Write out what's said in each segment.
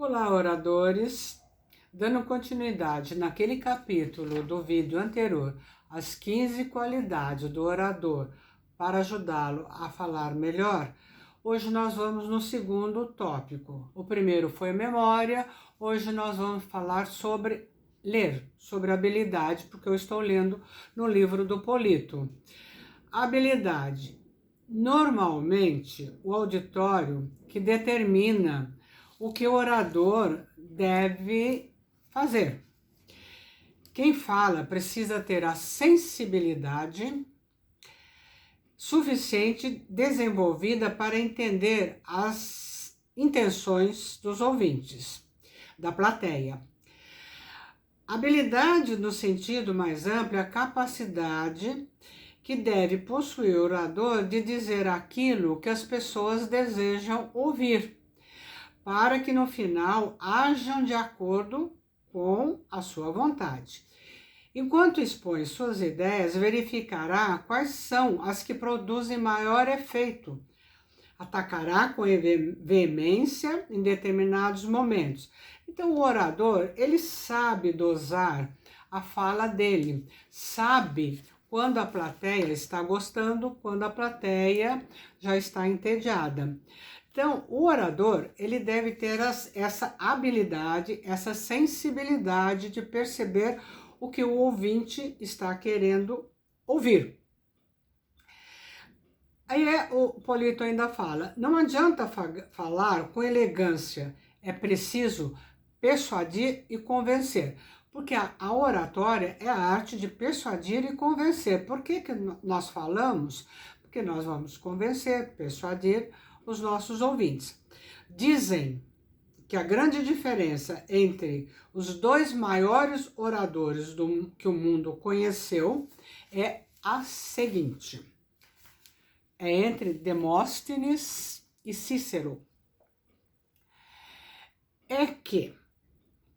Olá, oradores! Dando continuidade naquele capítulo do vídeo anterior, as 15 qualidades do orador para ajudá-lo a falar melhor, hoje nós vamos no segundo tópico. O primeiro foi memória, hoje nós vamos falar sobre ler, sobre habilidade, porque eu estou lendo no livro do Polito. Habilidade. Normalmente, o auditório que determina o que o orador deve fazer. Quem fala precisa ter a sensibilidade suficiente desenvolvida para entender as intenções dos ouvintes, da plateia. Habilidade, no sentido mais amplo, é a capacidade que deve possuir o orador de dizer aquilo que as pessoas desejam ouvir, para que no final hajam de acordo com a sua vontade. Enquanto expõe suas ideias, verificará quais são as que produzem maior efeito. Atacará com veemência em determinados momentos. Então, o orador, ele sabe dosar a fala dele, sabe quando a plateia está gostando, quando a plateia já está entediada. Então, o orador, ele deve ter essa habilidade, essa sensibilidade de perceber o que o ouvinte está querendo ouvir. Aí o Polito ainda fala, não adianta falar com elegância, é preciso persuadir e convencer. Porque a oratória é a arte de persuadir e convencer. Por que nós falamos? Porque nós vamos convencer, persuadir os nossos ouvintes. Dizem que a grande diferença entre os dois maiores oradores que o mundo conheceu é a seguinte: é entre Demóstenes e Cícero. É que,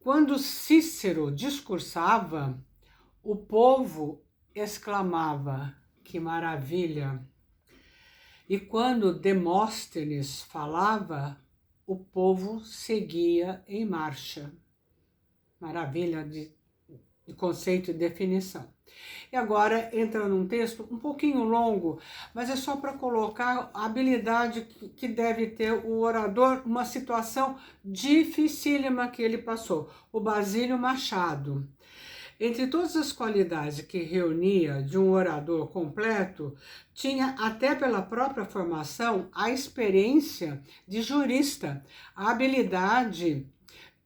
quando Cícero discursava, o povo exclamava, que maravilha! E quando Demóstenes falava, o povo seguia em marcha. Maravilha de conceito e definição. E agora entra num texto um pouquinho longo, mas é só para colocar a habilidade que deve ter o orador numa situação dificílima que ele passou. O Basílio Machado. Entre todas as qualidades que reunia de um orador completo, tinha até pela própria formação a experiência de jurista, a habilidade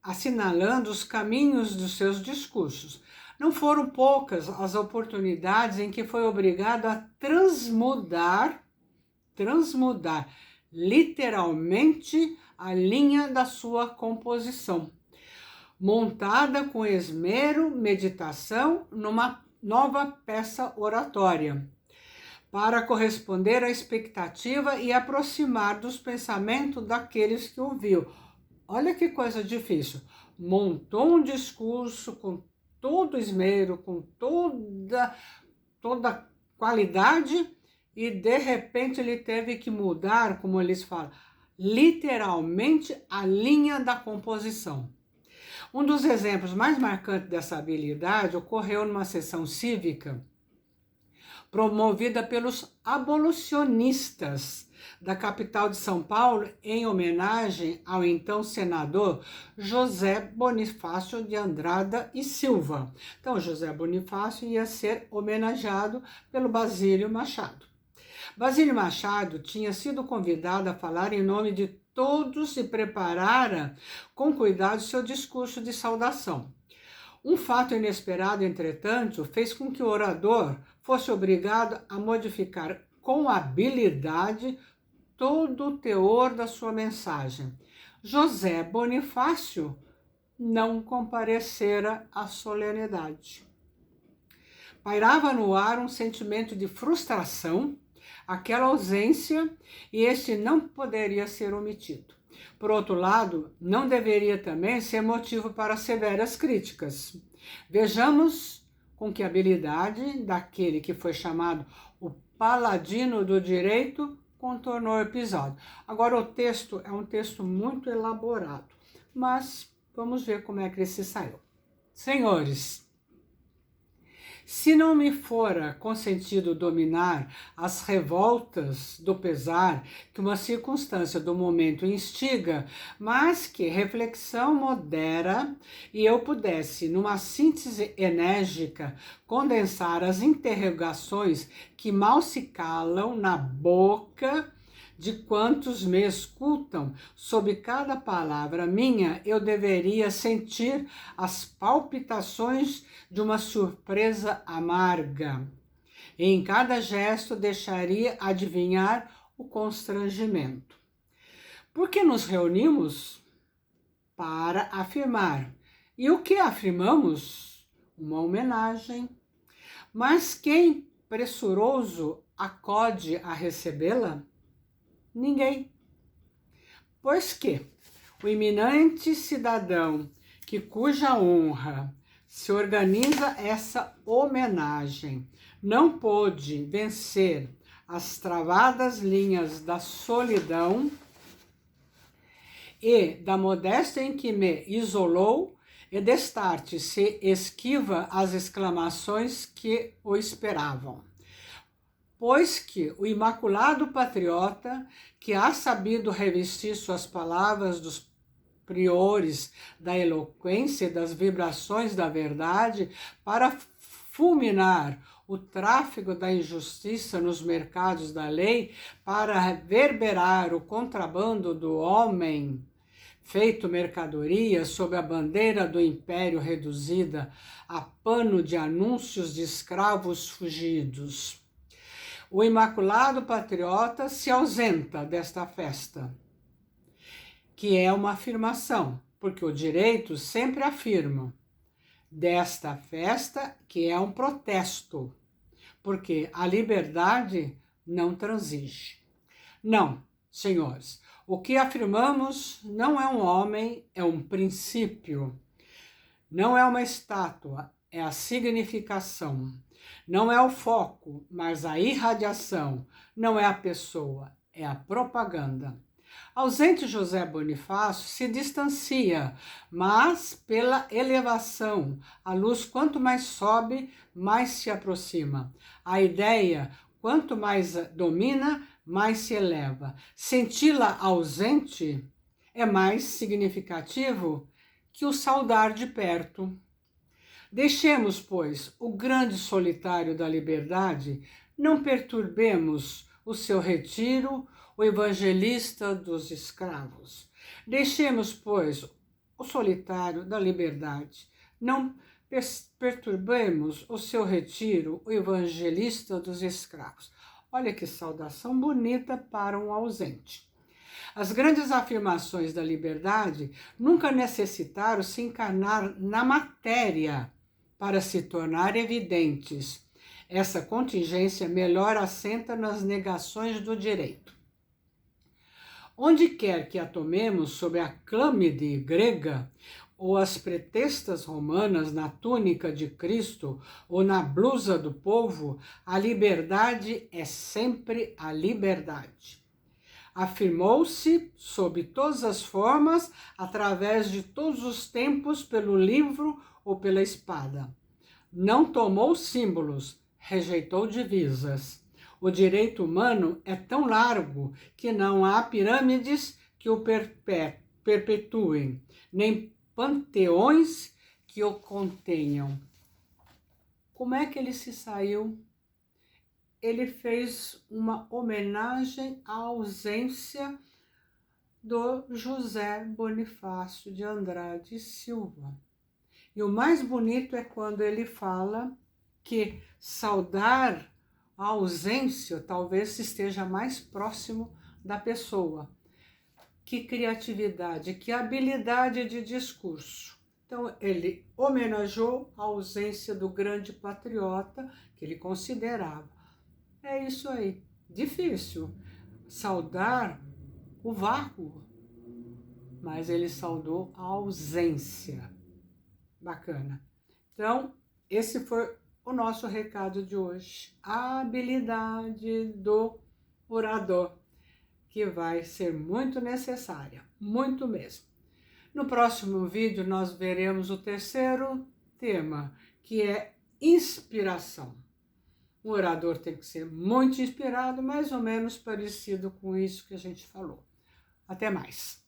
assinalando os caminhos dos seus discursos. Não foram poucas as oportunidades em que foi obrigado a transmudar literalmente a linha da sua composição, montada com esmero, meditação, numa nova peça oratória, para corresponder à expectativa e aproximar dos pensamentos daqueles que ouviu. Olha que coisa difícil. Montou um discurso com todo esmero, com toda qualidade, e de repente ele teve que mudar, como eles falam, literalmente a linha da composição. Um dos exemplos mais marcantes dessa habilidade ocorreu numa sessão cívica promovida pelos abolicionistas da capital de São Paulo em homenagem ao então senador José Bonifácio de Andrada e Silva. Então, José Bonifácio ia ser homenageado pelo Basílio Machado. Basílio Machado tinha sido convidado a falar em nome de todos e preparara com cuidado seu discurso de saudação. Um fato inesperado, entretanto, fez com que o orador fosse obrigado a modificar com habilidade todo o teor da sua mensagem. José Bonifácio não comparecera à solenidade. Pairava no ar um sentimento de frustração, aquela ausência, e este não poderia ser omitido. Por outro lado, não deveria também ser motivo para severas críticas. Vejamos com que habilidade daquele que foi chamado o paladino do direito contornou o episódio. Agora, o texto é um texto muito elaborado, mas vamos ver como é que ele se saiu. Senhores, se não me fora consentido dominar as revoltas do pesar que uma circunstância do momento instiga, mas que reflexão modera e eu pudesse, numa síntese enérgica, condensar as interrogações que mal se calam na boca de quantos me escutam, sob cada palavra minha, eu deveria sentir as palpitações de uma surpresa amarga. E em cada gesto deixaria adivinhar o constrangimento. Porque nos reunimos para afirmar. E o que afirmamos? Uma homenagem. Mas quem pressuroso acode a recebê-la? Ninguém. Pois que o eminente cidadão cuja honra se organiza essa homenagem não pôde vencer as travadas linhas da solidão e da modéstia em que me isolou, e destarte se esquiva as exclamações que o esperavam. Pois que o imaculado patriota, que há sabido revestir suas palavras dos priores da eloquência e das vibrações da verdade, para fulminar o tráfego da injustiça nos mercados da lei, para reverberar o contrabando do homem, feito mercadoria sob a bandeira do império reduzida a pano de anúncios de escravos fugidos. O imaculado patriota se ausenta desta festa, que é uma afirmação, porque o direito sempre afirma, desta festa, que é um protesto, porque a liberdade não transige. Não, senhores, o que afirmamos não é um homem, é um princípio, não é uma estátua, é a significação. Não é o foco, mas a irradiação. Não é a pessoa, é a propaganda. Ausente José Bonifácio se distancia, mas pela elevação. A luz, quanto mais sobe, mais se aproxima. A ideia, quanto mais domina, mais se eleva. Senti-la ausente é mais significativo que o saudar de perto. Deixemos, pois, o grande solitário da liberdade, não perturbemos o seu retiro, o evangelista dos escravos. Deixemos, pois, o solitário da liberdade, não perturbemos o seu retiro, o evangelista dos escravos. Olha que saudação bonita para um ausente. As grandes afirmações da liberdade nunca necessitaram se encarnar na matéria para se tornar evidentes. Essa contingência melhor assenta nas negações do direito. Onde quer que a tomemos sob a clâmide grega, ou as pretextas romanas na túnica de Cristo, ou na blusa do povo, a liberdade é sempre a liberdade. Afirmou-se sob todas as formas, através de todos os tempos, pelo livro ou pela espada. Não tomou símbolos, rejeitou divisas. O direito humano é tão largo que não há pirâmides que o perpetuem, nem panteões que o contenham. Como é que ele se saiu? Ele fez uma homenagem à ausência do José Bonifácio de Andrade Silva. E o mais bonito é quando ele fala que saudar a ausência talvez esteja mais próximo da pessoa. Que criatividade, que habilidade de discurso. Então, ele homenageou a ausência do grande patriota que ele considerava. É isso aí. Difícil saudar o vácuo, mas ele saudou a ausência. Bacana. Então, esse foi o nosso recado de hoje. A habilidade do orador, que vai ser muito necessária, muito mesmo. No próximo vídeo, nós veremos o terceiro tema, que é inspiração. O orador tem que ser muito inspirado, mais ou menos parecido com isso que a gente falou. Até mais!